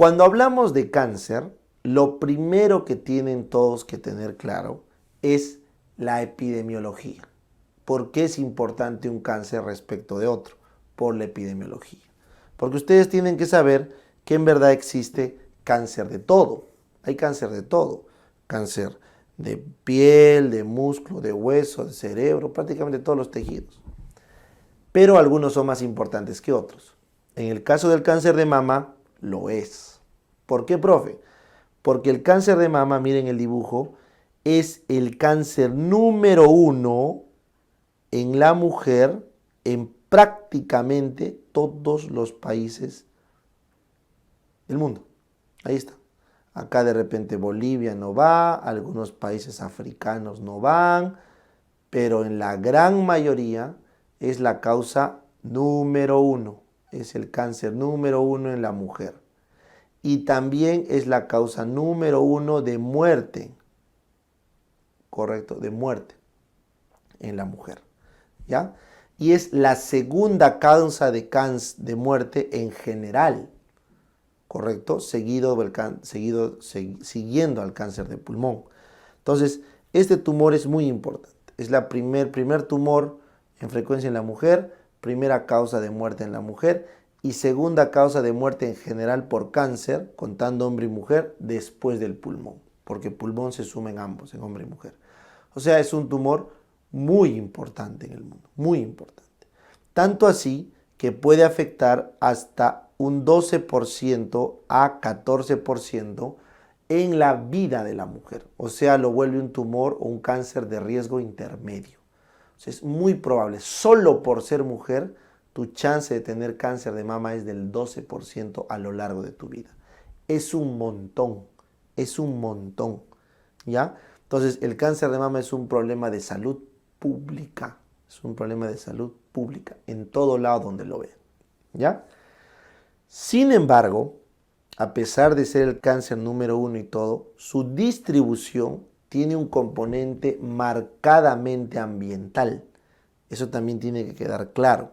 Cuando hablamos de cáncer, lo primero que tienen todos que tener claro es la epidemiología. ¿Por qué es importante un cáncer respecto de otro? Por la epidemiología. Porque ustedes tienen que saber que en verdad existe cáncer de todo. Hay cáncer de todo. Cáncer de piel, de músculo, de hueso, de cerebro, prácticamente todos los tejidos. Pero algunos son más importantes que otros. En el caso del cáncer de mama, lo es. ¿Por qué, profe? Porque el cáncer de mama, miren el dibujo, es el cáncer número 1 en la mujer en prácticamente todos los países del mundo. Ahí está. Acá de repente Bolivia no va, algunos países africanos no van, pero en la gran mayoría es la causa número 1. Es el cáncer número 1 en la mujer. Y también es la causa número 1 de muerte. Correcto, de muerte en la mujer. ¿Ya? Y es la segunda causa de muerte en general. ¿Correcto? Siguiendo al cáncer de pulmón. Entonces, este tumor es muy importante. Es la primer tumor en frecuencia en la mujer, primera causa de muerte en la mujer y segunda causa de muerte en general por cáncer, contando hombre y mujer, después del pulmón, porque pulmón se suma en ambos, en hombre y mujer. O sea, es un tumor muy importante en el mundo, muy importante. Tanto así que puede afectar hasta un 12% a 14% en la vida de la mujer. O sea, lo vuelve un tumor o un cáncer de riesgo intermedio. O sea, es muy probable, solo por ser mujer, tu chance de tener cáncer de mama es del 12% a lo largo de tu vida. Es un montón, ¿ya? Entonces, el cáncer de mama es un problema de salud pública, es un problema de salud pública en todo lado donde lo vean, ¿ya? Sin embargo, a pesar de ser el cáncer número 1 y todo, su distribución tiene un componente marcadamente ambiental. Eso también tiene que quedar claro.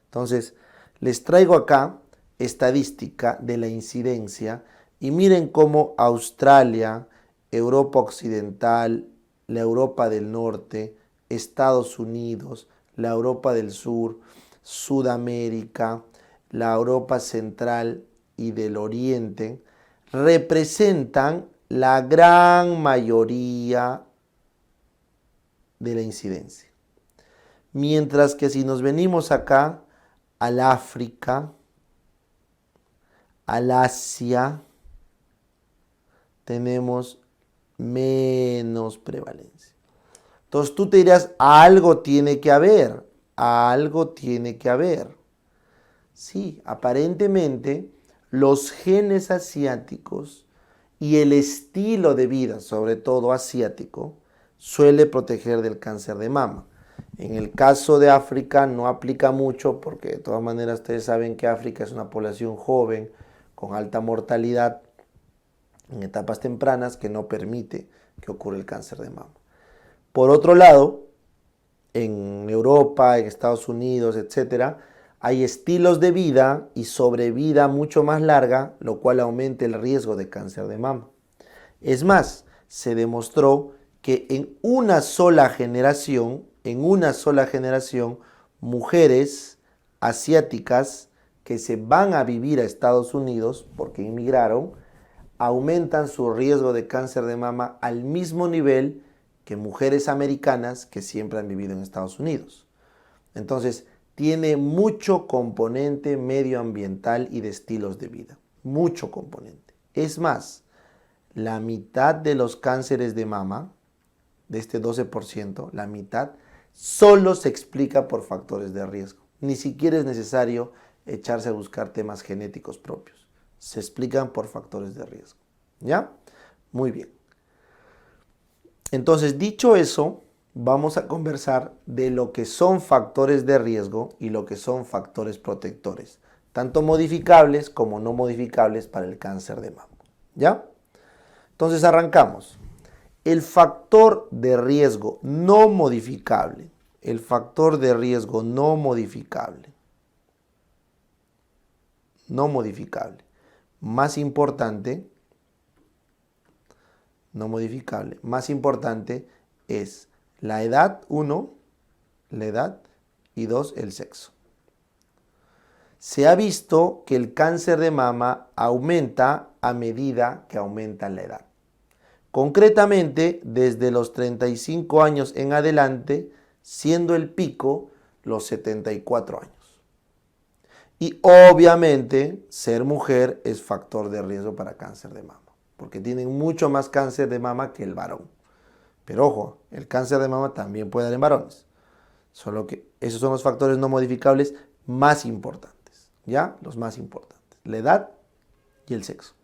Entonces, les traigo acá estadística de la incidencia y miren cómo Australia, Europa Occidental, la Europa del Norte, Estados Unidos, la Europa del Sur, Sudamérica, la Europa Central y del Oriente representan la gran mayoría de la incidencia. Mientras que si nos venimos acá al África, al Asia, tenemos menos prevalencia. Entonces tú te dirás, algo tiene que haber, algo tiene que haber. Sí, aparentemente los genes asiáticos y el estilo de vida, sobre todo asiático, suele proteger del cáncer de mama. En el caso de África no aplica mucho porque de todas maneras ustedes saben que África es una población joven con alta mortalidad en etapas tempranas que no permite que ocurra el cáncer de mama. Por otro lado, en Europa, en Estados Unidos, etcétera, hay estilos de vida y sobrevida mucho más larga, lo cual aumenta el riesgo de cáncer de mama. Es más, se demostró que en una sola generación, mujeres asiáticas que se van a vivir a Estados Unidos porque inmigraron, aumentan su riesgo de cáncer de mama al mismo nivel que mujeres americanas que siempre han vivido en Estados Unidos. Entonces, tiene mucho componente medioambiental y de estilos de vida. Mucho componente. Es más, la mitad de los cánceres de mama, de este 12%, la mitad, solo se explica por factores de riesgo. Ni siquiera es necesario echarse a buscar temas genéticos propios. Se explican por factores de riesgo. ¿Ya? Muy bien. Entonces, dicho eso, vamos a conversar de lo que son factores de riesgo y lo que son factores protectores, tanto modificables como no modificables para el cáncer de mama. ¿Ya? Entonces arrancamos. El factor de riesgo no modificable, más importante, no modificable, más importante es la edad, 1, la edad, y 2, el sexo. Se ha visto que el cáncer de mama aumenta a medida que aumenta la edad. Concretamente, desde los 35 años en adelante, siendo el pico los 74 años. Y obviamente, ser mujer es factor de riesgo para cáncer de mama, porque tienen mucho más cáncer de mama que el varón. Pero ojo, el cáncer de mama también puede dar en varones. Solo que esos son los factores no modificables más importantes, ¿ya? Los más importantes, la edad y el sexo.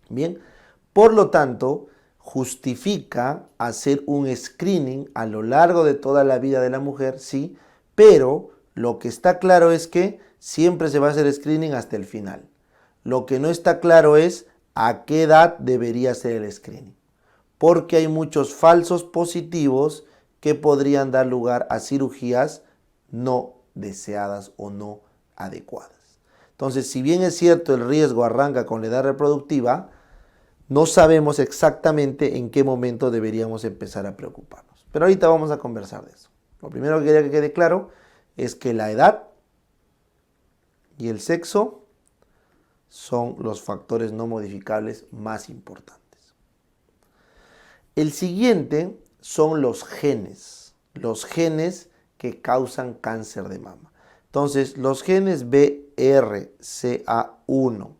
Bien, por lo tanto, justifica hacer un screening a lo largo de toda la vida de la mujer, sí, pero lo que está claro es que siempre se va a hacer screening hasta el final. Lo que no está claro es a qué edad debería ser el screening, porque hay muchos falsos positivos que podrían dar lugar a cirugías no deseadas o no adecuadas. Entonces, si bien es cierto el riesgo arranca con la edad reproductiva, no sabemos exactamente en qué momento deberíamos empezar a preocuparnos. Pero ahorita vamos a conversar de eso. Lo primero que quería que quede claro es que la edad y el sexo son los factores no modificables más importantes. El siguiente son los genes que causan cáncer de mama. Entonces, los genes BRCA1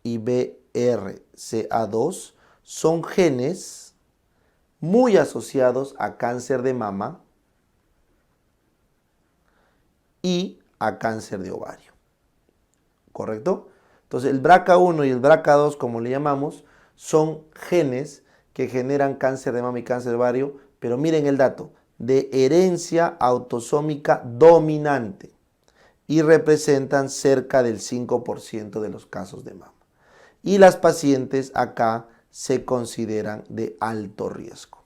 y BRCA2 son genes muy asociados a cáncer de mama y a cáncer de ovario. ¿Correcto? Entonces, el BRCA1 y el BRCA2, como le llamamos, son genes que generan cáncer de mama y cáncer de ovario, pero miren el dato, de herencia autosómica dominante y representan cerca del 5% de los casos de mama. Y las pacientes acá se consideran de alto riesgo.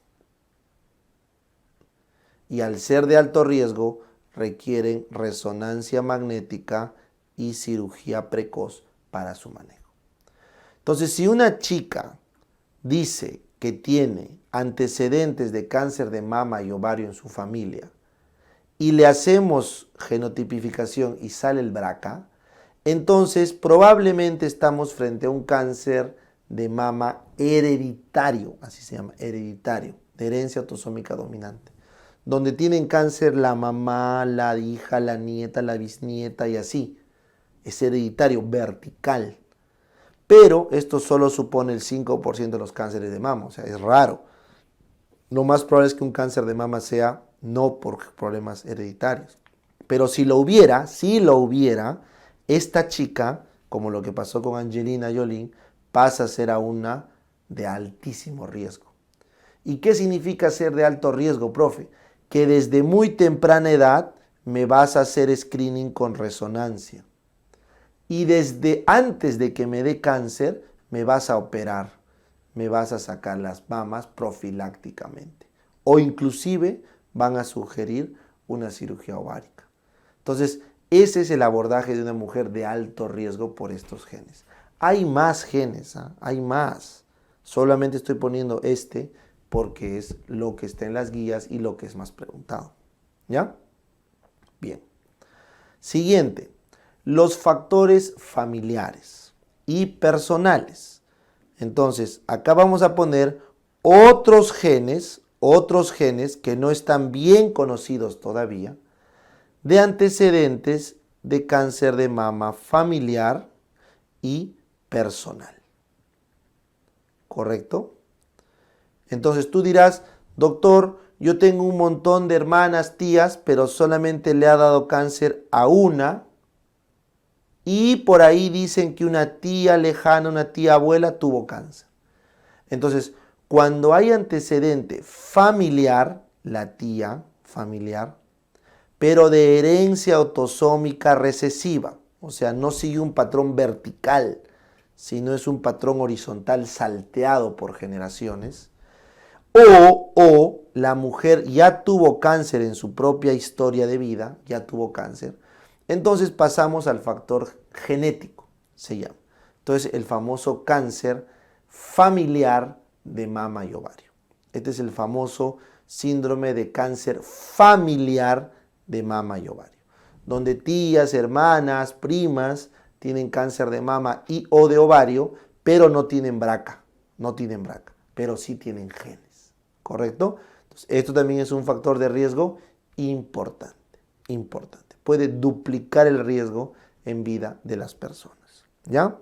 Y al ser de alto riesgo, requieren resonancia magnética y cirugía precoz para su manejo. Entonces, si una chica dice que tiene antecedentes de cáncer de mama y ovario en su familia y le hacemos genotipificación y sale el BRCA, entonces probablemente estamos frente a un cáncer de mama hereditario, así se llama, hereditario, de herencia autosómica dominante, donde tienen cáncer la mamá, la hija, la nieta, la bisnieta y así. Es hereditario, vertical. Pero esto solo supone el 5% de los cánceres de mama, o sea, es raro. Lo más probable es que un cáncer de mama sea no por problemas hereditarios. Pero si lo hubiera, esta chica, como lo que pasó con Angelina Jolie, pasa a ser a una de altísimo riesgo. ¿Y qué significa ser de alto riesgo, profe? Que desde muy temprana edad me vas a hacer screening con resonancia. Y desde antes de que me dé cáncer, me vas a operar, me vas a sacar las mamas profilácticamente. O inclusive van a sugerir una cirugía ovárica. Entonces, ese es el abordaje de una mujer de alto riesgo por estos genes. Hay más genes, hay más. Solamente estoy poniendo este porque es lo que está en las guías y lo que es más preguntado. ¿Ya? Bien. Siguiente. Los factores familiares y personales. Entonces, acá vamos a poner otros genes que no están bien conocidos todavía, de antecedentes de cáncer de mama familiar y personal. ¿Correcto? Entonces tú dirás, doctor, yo tengo un montón de hermanas, tías, pero solamente le ha dado cáncer a una. Y por ahí dicen que una tía lejana, una tía abuela tuvo cáncer. Entonces, cuando hay antecedente familiar, la tía familiar, pero de herencia autosómica recesiva, o sea, no sigue un patrón vertical, sino es un patrón horizontal salteado por generaciones, o la mujer ya tuvo cáncer en su propia historia de vida, ya tuvo cáncer, entonces pasamos al factor genético, se llama. Entonces, el famoso cáncer familiar de mama y ovario. Este es el famoso síndrome de cáncer familiar de mama y ovario, donde tías, hermanas, primas tienen cáncer de mama y o de ovario, pero no tienen BRCA, pero sí tienen genes, ¿correcto? Entonces, esto también es un factor de riesgo importante. Puede duplicar el riesgo en vida de las personas, ¿ya?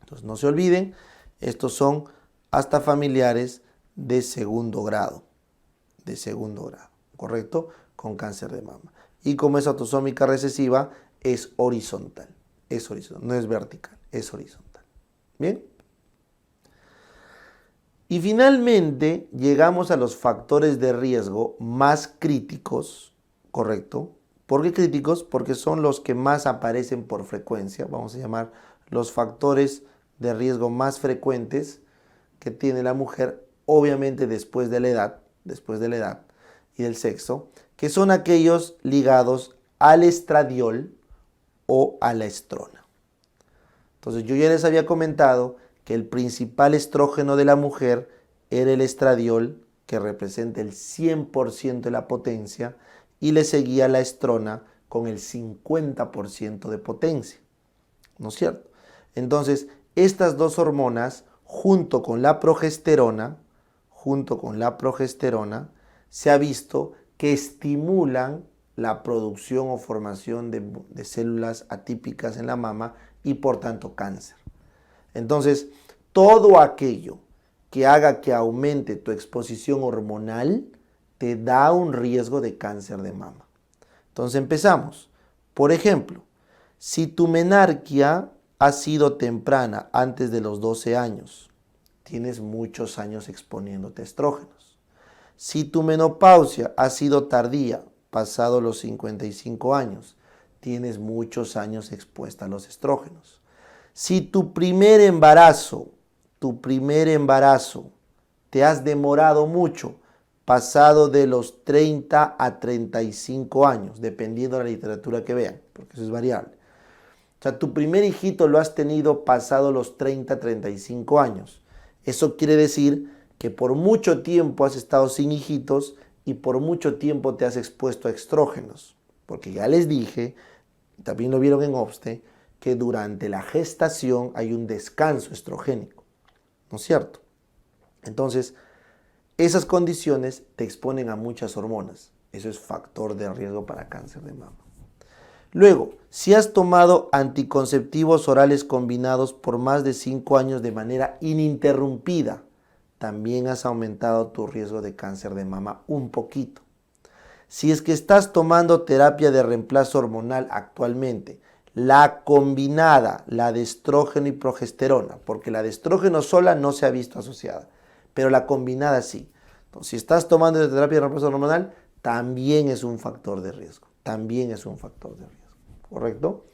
Entonces, no se olviden, estos son hasta familiares de segundo grado, ¿correcto? Con cáncer de mama. Y como es autosómica recesiva, es horizontal, no es vertical, es horizontal. ¿Bien? Y finalmente llegamos a los factores de riesgo más críticos, ¿correcto? ¿Por qué críticos? Porque son los que más aparecen por frecuencia, vamos a llamar los factores de riesgo más frecuentes que tiene la mujer, obviamente después de la edad y del sexo, que son aquellos ligados al estradiol o a la estrona. Entonces yo ya les había comentado que el principal estrógeno de la mujer era el estradiol, que representa el 100% de la potencia, y le seguía la estrona con el 50% de potencia, ¿no es cierto? Entonces, estas dos hormonas, junto con la progesterona, se ha visto que estimulan la producción o formación de células atípicas en la mama y por tanto cáncer. Entonces, todo aquello que haga que aumente tu exposición hormonal te da un riesgo de cáncer de mama. Entonces empezamos. Por ejemplo, si tu menarquia ha sido temprana, antes de los 12 años, tienes muchos años exponiéndote a estrógenos. Si tu menopausia ha sido tardía, pasado los 55 años, tienes muchos años expuesta a los estrógenos. Si tu primer embarazo te has demorado mucho, pasado de los 30 a 35 años, dependiendo de la literatura que vean, porque eso es variable. O sea, tu primer hijito lo has tenido pasado los 30 a 35 años. Eso quiere decir que por mucho tiempo has estado sin hijitos y por mucho tiempo te has expuesto a estrógenos. Porque ya les dije, también lo vieron en OBSTE, que durante la gestación hay un descanso estrogénico, ¿no es cierto? Entonces, esas condiciones te exponen a muchas hormonas. Eso es factor de riesgo para cáncer de mama. Luego, si has tomado anticonceptivos orales combinados por más de 5 años de manera ininterrumpida, también has aumentado tu riesgo de cáncer de mama un poquito. Si es que estás tomando terapia de reemplazo hormonal actualmente, la combinada, la de estrógeno y progesterona, porque la de estrógeno sola no se ha visto asociada, pero la combinada sí. Entonces, si estás tomando terapia de reemplazo hormonal, también es un factor de riesgo, ¿correcto?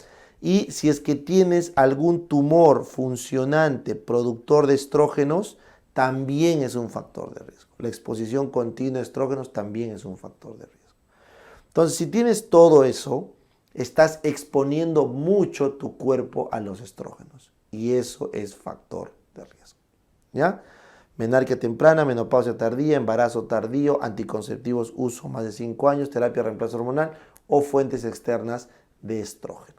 Y si es que tienes algún tumor funcionante productor de estrógenos, también es un factor de riesgo. La exposición continua a estrógenos también es un factor de riesgo. Entonces, si tienes todo eso, estás exponiendo mucho tu cuerpo a los estrógenos y eso es factor de riesgo, ¿ya? Menarquia temprana, menopausia tardía, embarazo tardío, anticonceptivos uso más de 5 años, terapia de reemplazo hormonal o fuentes externas de estrógeno.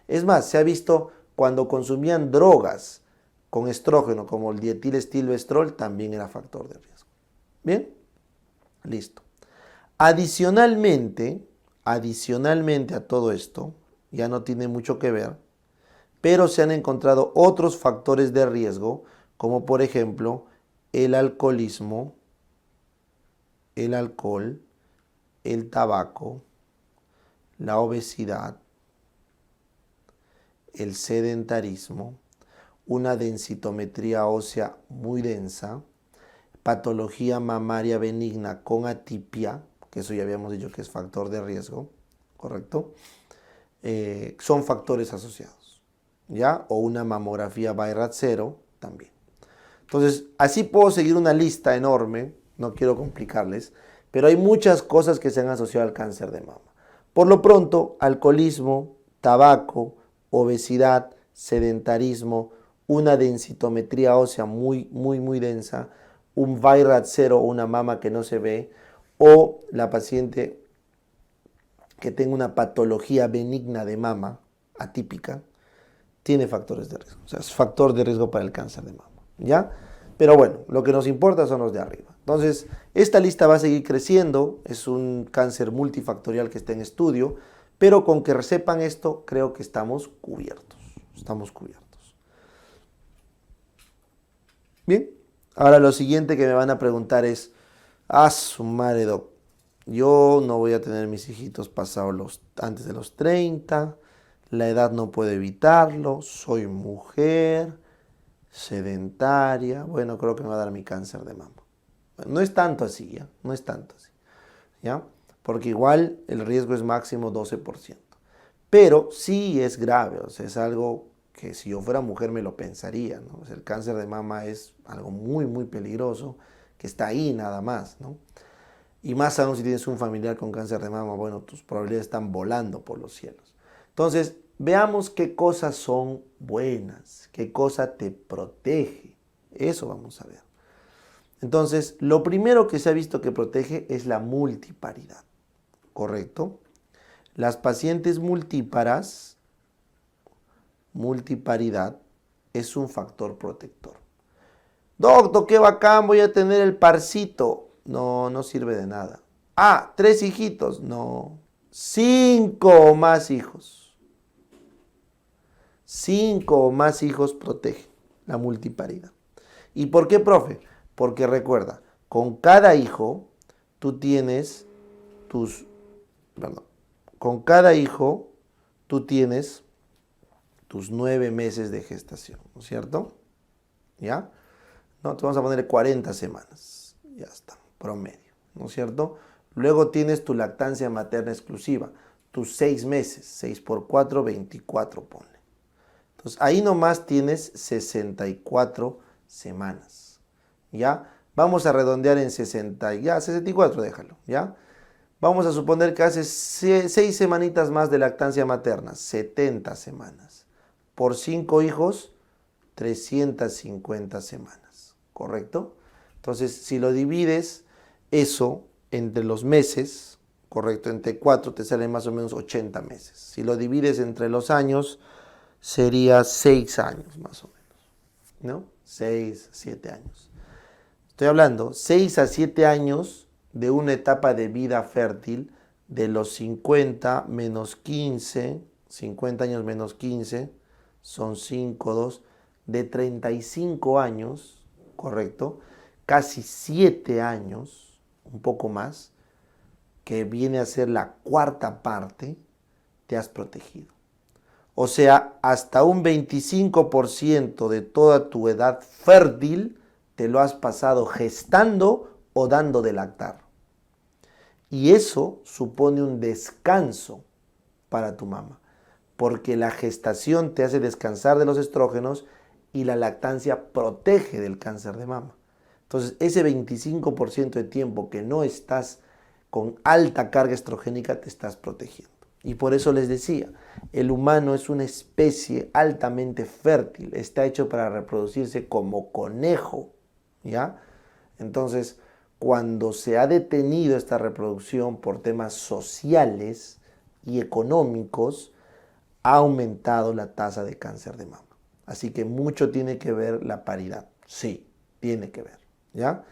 Es más, se ha visto cuando consumían drogas con estrógeno como el dietilestilbestrol, también era factor de riesgo. ¿Bien? Listo. Adicionalmente a todo esto, ya no tiene mucho que ver, pero se han encontrado otros factores de riesgo, como por ejemplo el alcoholismo, el alcohol, el tabaco, la obesidad, el sedentarismo, una densitometría ósea muy densa, patología mamaria benigna con atipia, que eso ya habíamos dicho que es factor de riesgo, ¿correcto? Son factores asociados, ¿ya? O una mamografía BI-RADS 0 también. Entonces, así puedo seguir una lista enorme, no quiero complicarles, pero hay muchas cosas que se han asociado al cáncer de mama. Por lo pronto, alcoholismo, tabaco, obesidad, sedentarismo, una densitometría ósea muy densa, un VIRAT 0 o una mama que no se ve, o la paciente que tenga una patología benigna de mama atípica, tiene factores de riesgo. O sea, es factor de riesgo para el cáncer de mama, ¿ya? Pero bueno, lo que nos importa son los de arriba. Entonces, esta lista va a seguir creciendo. Es un cáncer multifactorial que está en estudio, pero con que sepan esto, creo que estamos cubiertos. Estamos cubiertos. Bien, ahora lo siguiente que me van a preguntar es, su madre, doc, yo no voy a tener mis hijitos pasados antes de los 30, la edad no puedo evitarlo, soy mujer, sedentaria, bueno, creo que me va a dar mi cáncer de mama. Bueno, no es tanto así, ¿ya? No es tanto así, ¿ya? Porque igual el riesgo es máximo 12%. Pero sí es grave, o sea, es algo que si yo fuera mujer me lo pensaría, ¿no? O sea, el cáncer de mama es algo muy peligroso, que está ahí nada más, ¿no? Y más aún si tienes un familiar con cáncer de mama, bueno, tus probabilidades están volando por los cielos. Entonces, veamos qué cosas son buenas, qué cosa te protege. Eso vamos a ver. Entonces, lo primero que se ha visto que protege es la multiparidad, ¿correcto? Las pacientes multiparidad es un factor protector. Doctor, qué bacán, voy a tener el parcito. No, no sirve de nada. 3 hijitos. No. 5 o más hijos. 5 o más hijos protegen la multiparidad. ¿Y por qué, profe? Porque recuerda, con cada hijo tú tienes con cada hijo tú tienes tus 9 meses de gestación, ¿no es cierto? ¿Ya? No, te vamos a poner 40 semanas. Ya está, promedio, ¿no es cierto? Luego tienes tu lactancia materna exclusiva, tus 6 meses, 6 por 4, 24, ponle. Entonces, ahí nomás tienes 64 semanas, ¿ya? Vamos a redondear en 60, ya, 64 déjalo, ¿ya? Vamos a suponer que haces 6 semanitas más de lactancia materna, 70 semanas. Por 5 hijos, 350 semanas, ¿correcto? Entonces, si lo divides eso entre los meses, ¿correcto? Entre 4 te salen más o menos 80 meses. Si lo divides entre los años, sería 6 años más o menos, ¿no? 6, 7 años. Estoy hablando 6 a 7 años de una etapa de vida fértil de los 50 menos 15, 50 años menos 15, son 5, 2, de 35 años, ¿correcto? Casi 7 años, un poco más, que viene a ser la cuarta parte, te has protegido. O sea, hasta un 25% de toda tu edad fértil te lo has pasado gestando o dando de lactar. Y eso supone un descanso para tu mamá, porque la gestación te hace descansar de los estrógenos y la lactancia protege del cáncer de mama. Entonces, ese 25% de tiempo que no estás con alta carga estrogénica, te estás protegiendo. Y por eso les decía, el humano es una especie altamente fértil, está hecho para reproducirse como conejo, ¿ya? Entonces, cuando se ha detenido esta reproducción por temas sociales y económicos, ha aumentado la tasa de cáncer de mama. Así que mucho tiene que ver la paridad. Sí, tiene que ver, ¿ya?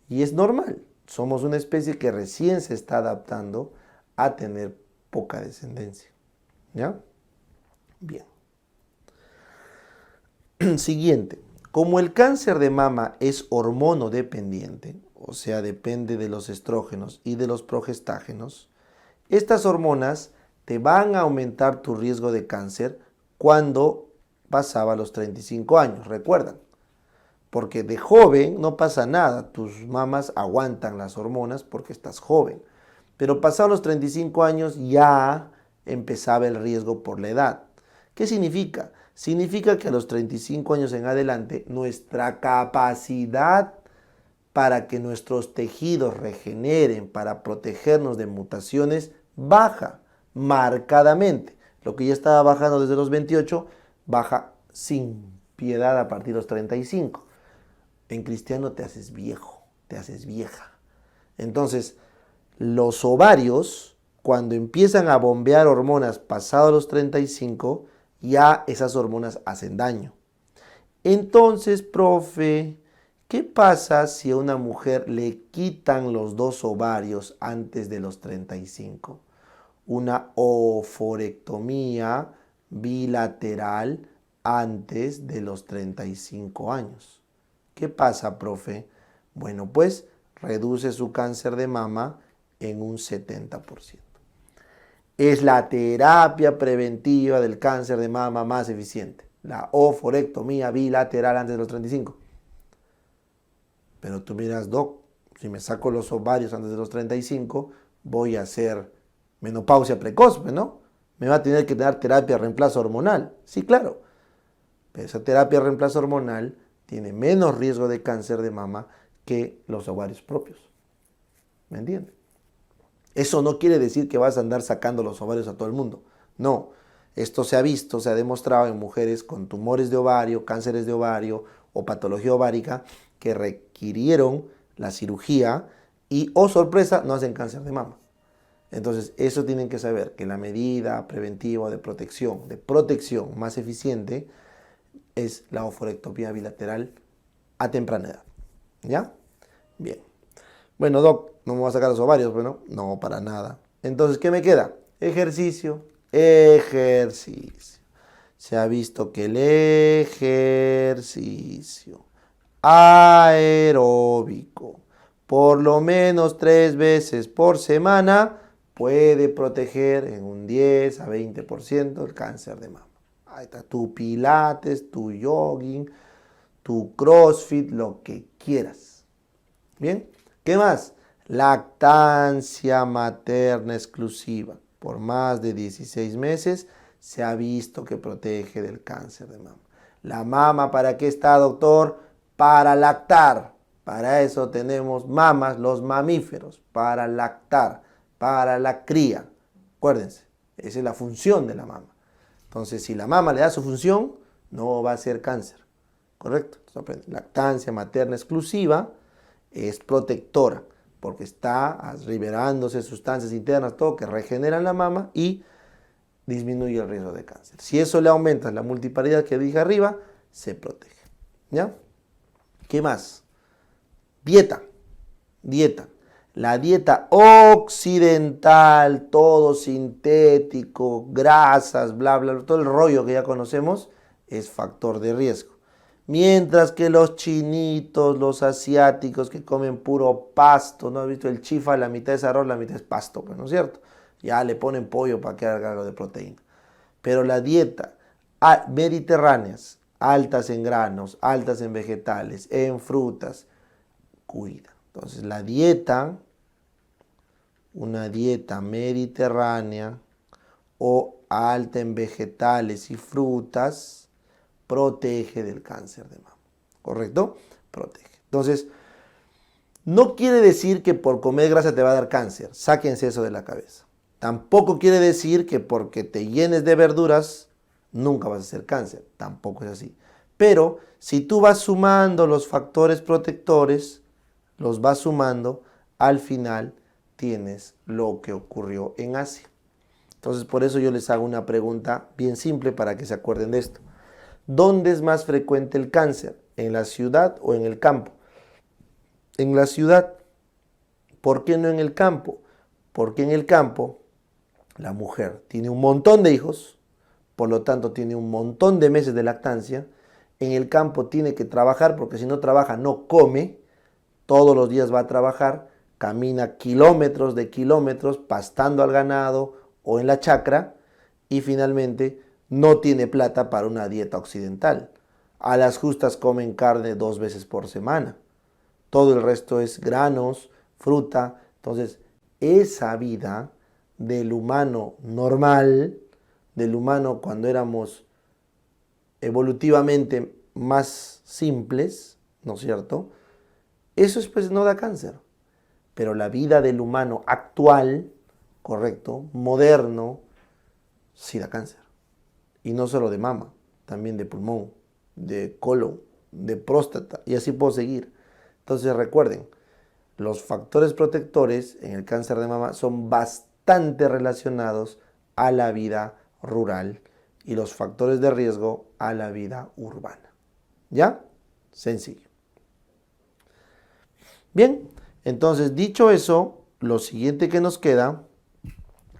Y es normal. Somos una especie que recién se está adaptando a tener poca descendencia, ¿ya? Bien. Siguiente. Como el cáncer de mama es hormonodependiente, o sea, depende de los estrógenos y de los progestágenos, estas hormonas te van a aumentar tu riesgo de cáncer cuando pasaba los 35 años, recuerdan. Porque de joven no pasa nada, tus mamas aguantan las hormonas porque estás joven. Pero pasados los 35 años ya empezaba el riesgo por la edad. ¿Qué significa? Significa que a los 35 años en adelante nuestra capacidad para que nuestros tejidos regeneren, para protegernos de mutaciones, baja marcadamente. Lo que ya estaba bajando desde los 28, baja sin piedad a partir de los 35. En cristiano te haces viejo, te haces vieja. Entonces, los ovarios, cuando empiezan a bombear hormonas pasados los 35, ya esas hormonas hacen daño. Entonces, profe, ¿qué pasa si a una mujer le quitan los dos ovarios antes de los 35? Una oforectomía bilateral antes de los 35 años. ¿Qué pasa, profe? Bueno, pues reduce su cáncer de mama en un 70%. Es la terapia preventiva del cáncer de mama más eficiente, la oforectomía bilateral antes de los 35. Pero tú miras, doc, si me saco los ovarios antes de los 35, voy a hacer menopausia precoz, ¿no? Me va a tener que dar terapia de reemplazo hormonal. Sí, claro. Pero esa terapia de reemplazo hormonal tiene menos riesgo de cáncer de mama que los ovarios propios. ¿Me entiendes? Eso no quiere decir que vas a andar sacando los ovarios a todo el mundo. No. Esto se ha visto, se ha demostrado en mujeres con tumores de ovario, cánceres de ovario o patología ovárica que requirieron la cirugía y, oh sorpresa, no hacen cáncer de mama. Entonces, eso tienen que saber, que la medida preventiva de protección más eficiente es la oforectomía bilateral a temprana edad. ¿Ya? Bien. Bueno, doc, no me voy a sacar los ovarios, bueno, no, para nada. Entonces, ¿qué me queda? Ejercicio. Ejercicio. Se ha visto que el ejercicio aeróbico, por lo menos 3 veces por semana, puede proteger en un 10 a 20% el cáncer de mama. Ahí está, tu pilates, tu jogging, tu crossfit, lo que quieras. Bien, ¿qué más? Lactancia materna exclusiva. Por más de 16 meses se ha visto que protege del cáncer de mama. ¿La mama para qué está, doctor? Para lactar. Para eso tenemos mamas, los mamíferos, para lactar, para la cría. Acuérdense, esa es la función de la mama. Entonces, si la mama le da su función, no va a ser cáncer. ¿Correcto? Entonces, lactancia materna exclusiva es protectora, porque está liberándose sustancias internas, todo que regeneran la mama y disminuye el riesgo de cáncer. Si eso le aumenta la multiparidad que dije arriba, se protege. ¿Ya? ¿Qué más? Dieta. La dieta occidental, todo sintético, grasas, bla, bla, todo el rollo que ya conocemos, es factor de riesgo. Mientras que los chinitos, los asiáticos que comen puro pasto, ¿no has visto? El chifa, la mitad es arroz, la mitad es pasto, pues, ¿no es cierto? Ya le ponen pollo para que haga algo de proteína. Pero la dieta mediterráneas, altas en granos, altas en vegetales, en frutas, cuida. Entonces la dieta, una dieta mediterránea o alta en vegetales y frutas, protege del cáncer de mama. ¿Correcto? Protege. Entonces, no quiere decir que por comer grasa te va a dar cáncer. Sáquense eso de la cabeza. Tampoco quiere decir que porque te llenes de verduras nunca vas a hacer cáncer. Tampoco es así. Pero si tú vas sumando los factores protectores, los vas sumando, al final tienes lo que ocurrió en Asia. Entonces, por eso yo les hago una pregunta bien simple para que se acuerden de esto. ¿Dónde es más frecuente el cáncer? ¿En la ciudad o en el campo? En la ciudad. ¿Por qué no en el campo? Porque en el campo la mujer tiene un montón de hijos, por lo tanto tiene un montón de meses de lactancia. En el campo tiene que trabajar porque si no trabaja no come. Todos los días va a trabajar, camina kilómetros de kilómetros pastando al ganado o en la chacra y finalmente no tiene plata para una dieta occidental. A las justas comen carne 2 veces por semana. Todo el resto es granos, fruta. Entonces, esa vida del humano normal, del humano cuando éramos evolutivamente más simples, ¿no es cierto? Eso pues no da cáncer. Pero la vida del humano actual, correcto, moderno, sí da cáncer. Y no solo de mama, también de pulmón, de colon, de próstata, y así puedo seguir. Entonces recuerden, los factores protectores en el cáncer de mama son bastante relacionados a la vida rural y los factores de riesgo a la vida urbana. ¿Ya? Sencillo. Bien, entonces dicho eso, lo siguiente que nos queda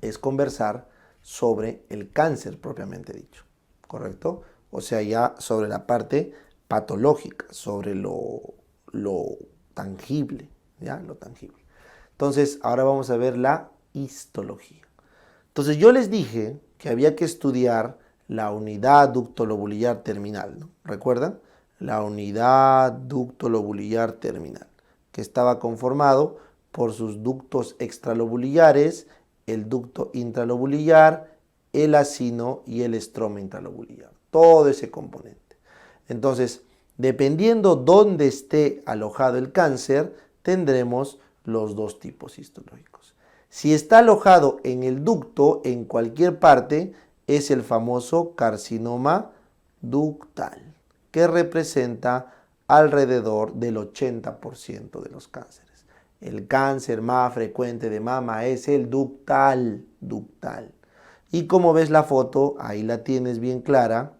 es conversar sobre el cáncer propiamente dicho, ¿correcto? O sea, ya sobre la parte patológica, sobre lo tangible, ¿ya? Lo tangible. Entonces, ahora vamos a ver la histología. Entonces, yo les dije que había que estudiar la unidad ductolobulillar terminal, ¿no? ¿Recuerdan? La unidad ductolobulillar terminal, que estaba conformado por sus ductos extralobuliliares, el ducto intralobulillar, el acino y el estroma intralobulillar. Todo ese componente. Entonces, dependiendo dónde esté alojado el cáncer, tendremos los dos tipos histológicos. Si está alojado en el ducto, en cualquier parte, es el famoso carcinoma ductal, que representa alrededor del 80% de los cánceres. El cáncer más frecuente de mama es el ductal. Y como ves la foto, ahí la tienes bien clara.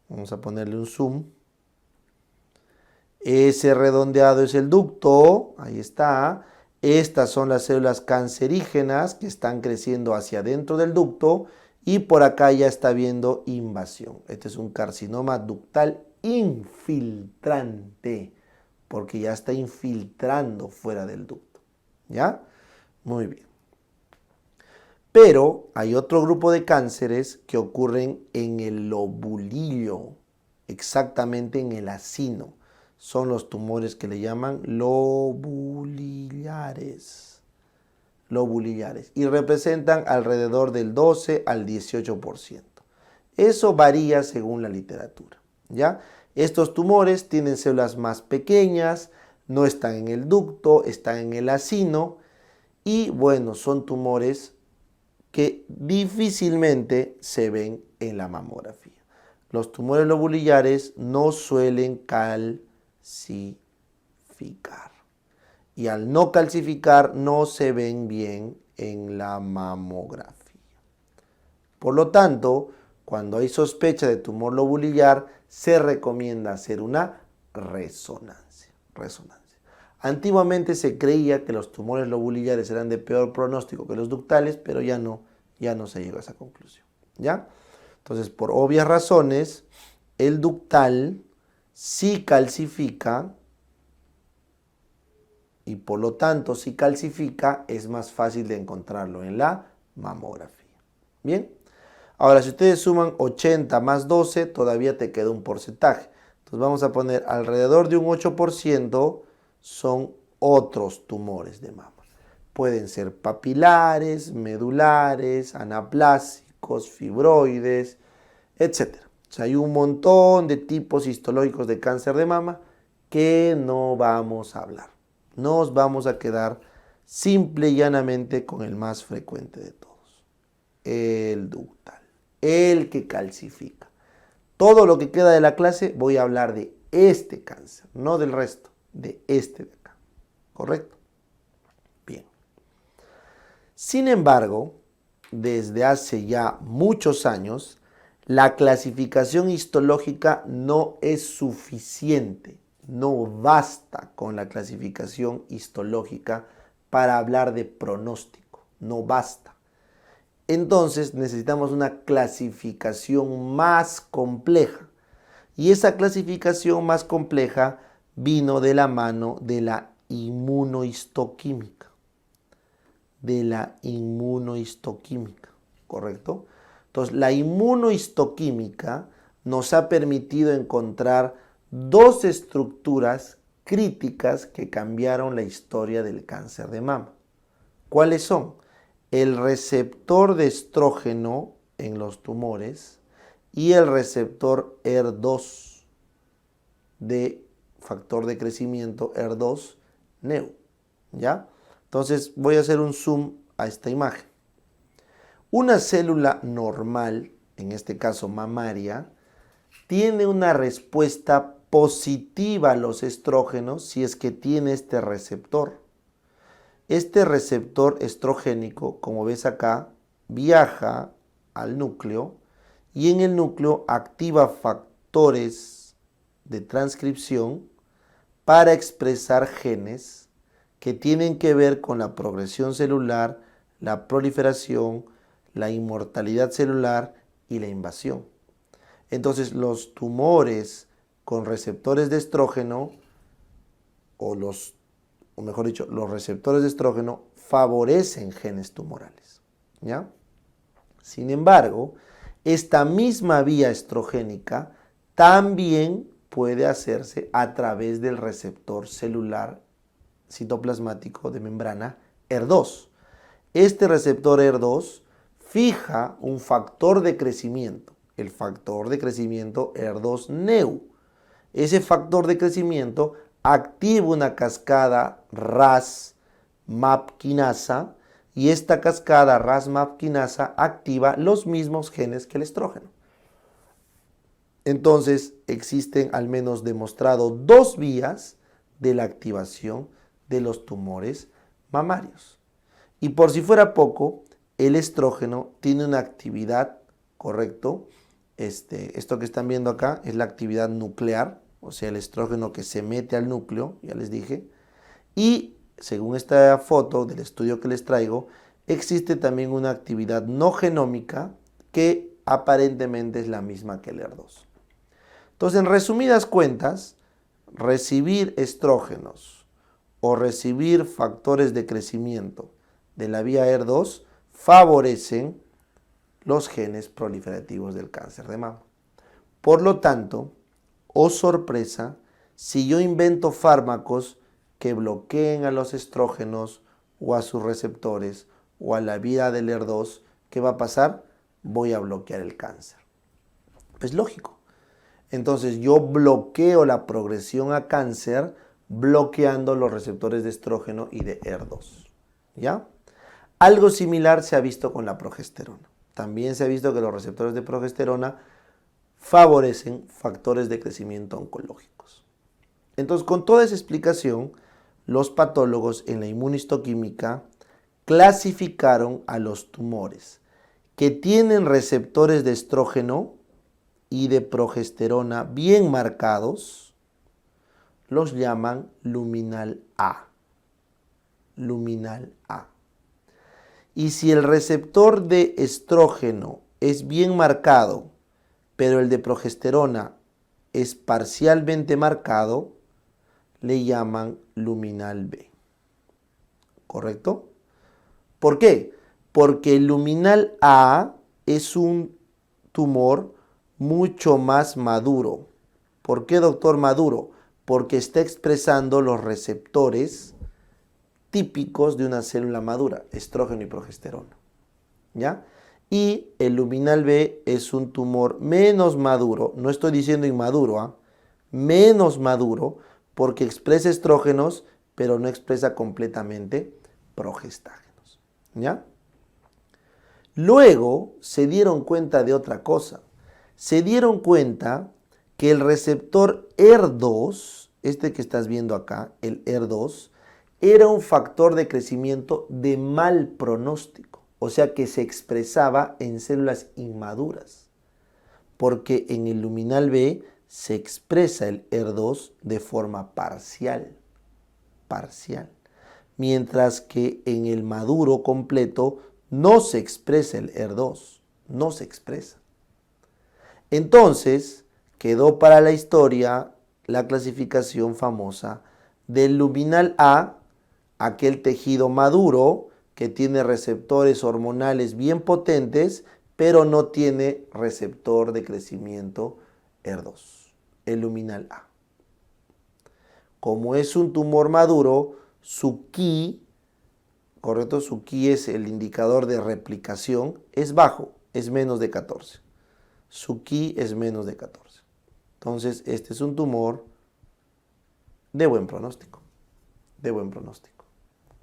Vamos a ponerle un zoom. Ese redondeado es el ducto, ahí está. Estas son las células cancerígenas que están creciendo hacia adentro del ducto y por acá ya está viendo invasión. Este es un carcinoma ductal infiltrante, porque ya está infiltrando fuera del ducto. ¿Ya? Muy bien. Pero hay otro grupo de cánceres que ocurren en el lobulillo, exactamente en el acino. Son los tumores que le llaman lobulillares. Y representan alrededor del 12 al 18%. Eso varía según la literatura, ¿ya? Estos tumores tienen células más pequeñas, no están en el ducto, están en el acino y bueno, son tumores que difícilmente se ven en la mamografía. Los tumores lobulillares no suelen calcificar y al no calcificar no se ven bien en la mamografía. Por lo tanto, cuando hay sospecha de tumor lobulillar, se recomienda hacer una resonancia. Antiguamente se creía que los tumores lobulillares eran de peor pronóstico que los ductales, pero ya no se llegó a esa conclusión, ¿ya? Entonces, por obvias razones, el ductal sí calcifica y por lo tanto, si calcifica, es más fácil de encontrarlo en la mamografía. Bien, ahora si ustedes suman 80 más 12, todavía te queda un porcentaje. Entonces vamos a poner alrededor de un 8% son otros tumores de mama. Pueden ser papilares, medulares, anaplásicos, fibroides, etc. O sea, hay un montón de tipos histológicos de cáncer de mama que no vamos a hablar. Nos vamos a quedar simple y llanamente con el más frecuente de todos, el ductal, el que calcifica. Todo lo que queda de la clase voy a hablar de este cáncer, no del resto, de este de acá, ¿correcto? Bien. Sin embargo, desde hace ya muchos años, la clasificación histológica no es suficiente. No basta con la clasificación histológica para hablar de pronóstico, no basta. Entonces necesitamos una clasificación más compleja. Y esa clasificación más compleja vino de la mano de la inmunohistoquímica. ¿Correcto? Entonces la inmunohistoquímica nos ha permitido encontrar dos estructuras críticas que cambiaron la historia del cáncer de mama. ¿Cuáles son? El receptor de estrógeno en los tumores y el receptor ER2 de factor de crecimiento ER2 neu. ¿Ya? Entonces voy a hacer un zoom a esta imagen. Una célula normal, en este caso mamaria, tiene una respuesta positiva a los estrógenos si es que tiene este receptor. Este receptor estrogénico, como ves acá, viaja al núcleo y en el núcleo activa factores de transcripción para expresar genes que tienen que ver con la progresión celular, la proliferación, la inmortalidad celular y la invasión. Entonces, los tumores con receptores de estrógeno, los receptores de estrógeno favorecen genes tumorales, ¿ya? Sin embargo, esta misma vía estrogénica también puede hacerse a través del receptor celular citoplasmático de membrana ER2. Este receptor ER2 fija un factor de crecimiento, el factor de crecimiento ER2-neu. Ese factor de crecimiento activa una cascada Ras-MAP quinasa y esta cascada Ras-MAP quinasa activa los mismos genes que el estrógeno. Entonces existen al menos demostrado dos vías de la activación de los tumores mamarios. Y por si fuera poco, el estrógeno tiene una actividad, ¿correcto? Esto que están viendo acá es la actividad nuclear, o sea, el estrógeno que se mete al núcleo, ya les dije. Y según esta foto del estudio que les traigo, existe también una actividad no genómica que aparentemente es la misma que el ER2. Entonces, en resumidas cuentas, recibir estrógenos o recibir factores de crecimiento de la vía ER2 favorecen los genes proliferativos del cáncer de mama. Por lo tanto, oh sorpresa, si yo invento fármacos que bloqueen a los estrógenos o a sus receptores o a la vía del ER2, ¿qué va a pasar? Voy a bloquear el cáncer. Es lógico. Entonces yo bloqueo la progresión a cáncer bloqueando los receptores de estrógeno y de ER2. ¿Ya? Algo similar se ha visto con la progesterona. También se ha visto que los receptores de progesterona favorecen factores de crecimiento oncológicos. Entonces, con toda esa explicación, los patólogos en la inmunistoquímica clasificaron a los tumores que tienen receptores de estrógeno y de progesterona bien marcados, los llaman luminal A. Luminal A. Y si el receptor de estrógeno es bien marcado, pero el de progesterona es parcialmente marcado, le llaman luminal B. ¿Correcto? ¿Por qué? Porque el luminal A es un tumor mucho más maduro. ¿Por qué, doctor, maduro? Porque está expresando los receptores típicos de una célula madura, estrógeno y progesterona. ¿Ya? Y el luminal B es un tumor menos maduro, no estoy diciendo inmaduro, menos maduro, porque expresa estrógenos, pero no expresa completamente progestágenos. ¿Ya? Luego se dieron cuenta de otra cosa. Se dieron cuenta que el receptor ER2, este que estás viendo acá, el ER2, era un factor de crecimiento de mal pronóstico, o sea que se expresaba en células inmaduras, porque en el luminal B se expresa el ER2 de forma parcial, mientras que en el maduro completo no se expresa el ER2, no se expresa. Entonces, quedó para la historia la clasificación famosa del luminal A, aquel tejido maduro que tiene receptores hormonales bien potentes, pero no tiene receptor de crecimiento ER2, el luminal A. Como es un tumor maduro, su Ki, correcto, su Ki es el indicador de replicación, es bajo, es menos de 14. Su Ki es menos de 14. Entonces, este es un tumor de buen pronóstico.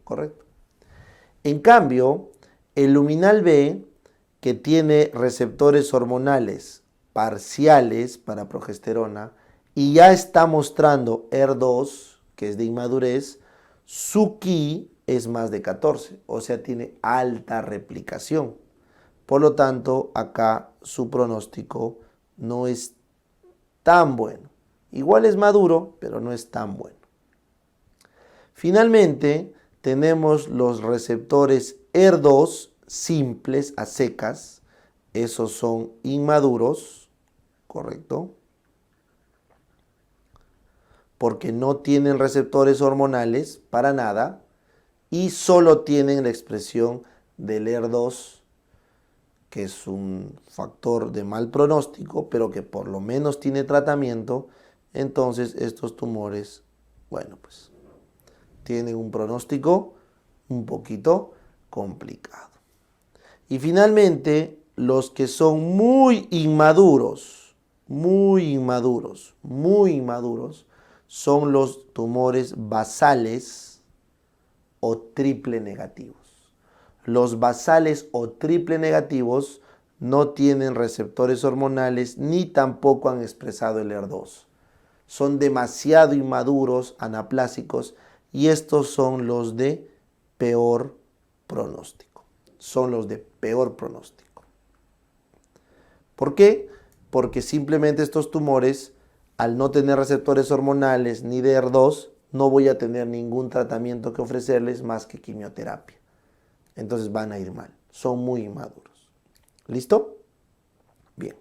¿Correcto? En cambio, el luminal B, que tiene receptores hormonales parciales para progesterona y ya está mostrando ER2, que es de inmadurez, su Ki es más de 14, o sea, tiene alta replicación. Por lo tanto, acá su pronóstico no es tan bueno. Igual es maduro, pero no es tan bueno. Finalmente, tenemos los receptores ER2 simples a secas. Esos son inmaduros, ¿correcto? Porque no tienen receptores hormonales para nada y solo tienen la expresión del ER2, que es un factor de mal pronóstico, pero que por lo menos tiene tratamiento. Entonces estos tumores, bueno, pues tienen un pronóstico un poquito complicado. Y finalmente, los que son muy inmaduros, son los tumores basales o triple negativos. Los basales o triple negativos no tienen receptores hormonales ni tampoco han expresado el ER2. Son demasiado inmaduros, anaplásicos, y estos son los de peor pronóstico. Son los de peor pronóstico. ¿Por qué? Porque simplemente estos tumores, al no tener receptores hormonales ni de ER2, no voy a tener ningún tratamiento que ofrecerles más que quimioterapia. Entonces van a ir mal. Son muy inmaduros. ¿Listo? Bien.